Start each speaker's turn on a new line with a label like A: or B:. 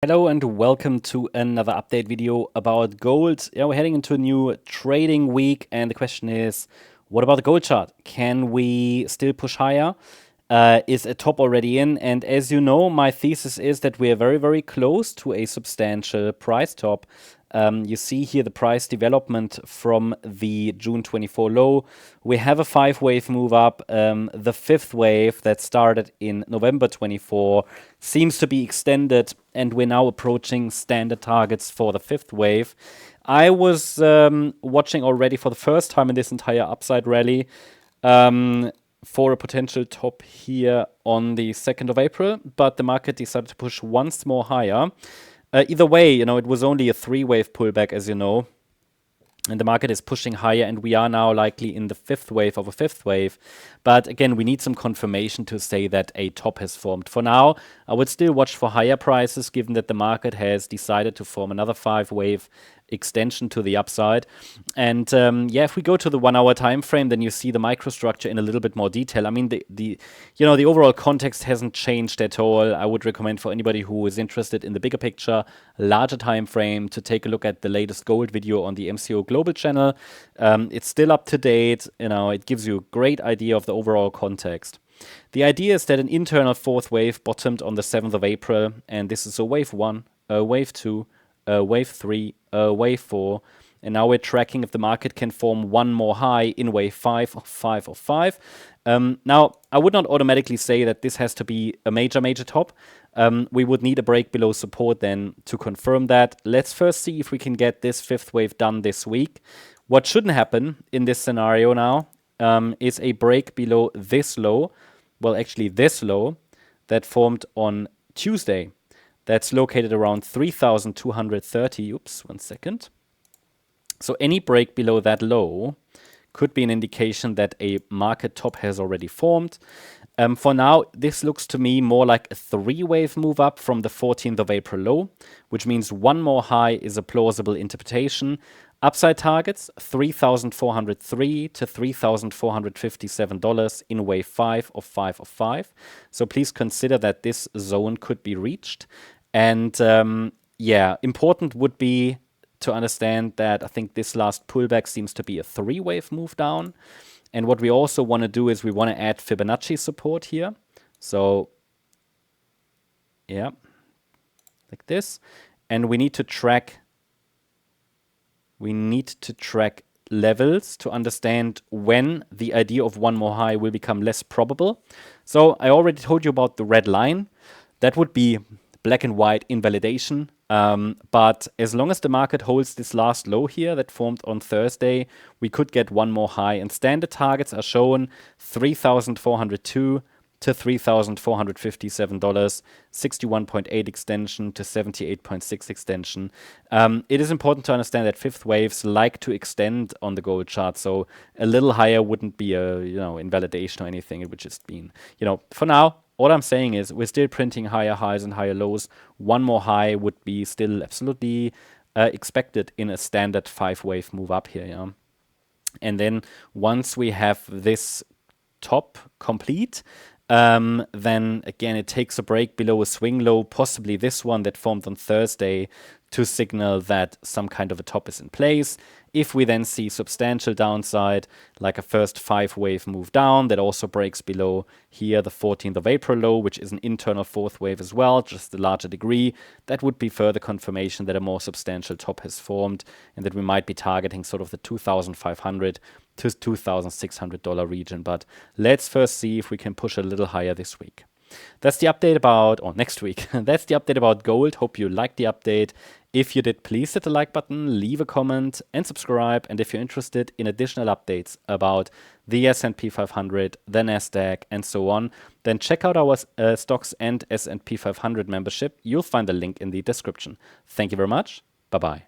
A: Hello and welcome to another update video about gold. Yeah, we're heading into a new trading week, and the question is, what about the gold chart? Can we still push higher? Is a top already in? And as you know, my thesis is that we are very, very close to a substantial price top. You see here the price development from the June 24 low. We have a 5-wave move up. The 5th wave that started in November 24 seems to be extended, and we're now approaching standard targets for the 5th wave. I was watching already for the first time in this entire upside rally for a potential top here on the 2nd of April, but the market decided to push once more higher. Either way, it was only a 3-wave pullback, as you know, and the market is pushing higher, and we are now likely in the 5th wave of a 5th wave. But again, we need some confirmation to say that a top has formed. For now, I would still watch for higher prices, given that the market has decided to form another 5-wave extension to the upside. And if we go to the 1-hour time frame, then you see the microstructure in a little bit more detail. I mean, the overall context hasn't changed at all. I would recommend for anybody who is interested in the bigger picture, larger time frame, to take a look at the latest gold video on the MCO Global channel. It's still up to date. It gives you a great idea of the overall context. The idea is that an internal 4th wave bottomed on the 7th of April, and this is a wave 1, a wave 2, wave 3, wave 4, and now we're tracking if the market can form one more high in wave 5 of 5 of 5. Now, I would not automatically say that this has to be a major top. We would need a break below support then to confirm that. Let's first see if we can get this 5th wave done this week. What shouldn't happen in this scenario now is a break below this low, well, actually this low that formed on Tuesday. That's located around 3,230. Oops, 1 second. So any break below that low could be an indication that a market top has already formed. For now, this looks to me more like a 3-wave move up from the 14th of April low, which means one more high is a plausible interpretation. Upside targets, $3,403 to $3,457 in wave 5 of 5 of 5. So please consider that this zone could be reached. And important would be to understand that I think this last pullback seems to be a 3-wave move down. And what we also want to do is we want to add Fibonacci support here. So, like this. And we need to track levels to understand when the idea of one more high will become less probable. So I already told you about the red line. That would be black and white invalidation. But as long as the market holds this last low here that formed on Thursday, we could get one more high. And standard targets are shown 3,402 to $3,457, 61.8 extension to 78.6 extension. It is important to understand that 5th waves like to extend on the gold chart, so a little higher wouldn't be a invalidation or anything. It would just mean, for now, all I'm saying is we're still printing higher highs and higher lows. One more high would be still absolutely expected in a standard 5-wave move up here. And then once we have this top complete, then again it takes a break below a swing low, possibly this one that formed on Thursday, to signal that some kind of a top is in place. If we then see substantial downside, like a first 5-wave move down that also breaks below here the 14th of April low, which is an internal 4th wave as well, just a larger degree, that would be further confirmation that a more substantial top has formed and that we might be targeting sort of the $2,500 to $2,600 region. But let's first see if we can push a little higher this week. That's the update next week. That's the update about gold. Hope you liked the update. If you did, please hit the like button, leave a comment and subscribe. And if you're interested in additional updates about the S&P 500, the Nasdaq, and so on, then check out our stocks and S&P 500 membership. You'll find the link in the description. Thank you very much. Bye-bye.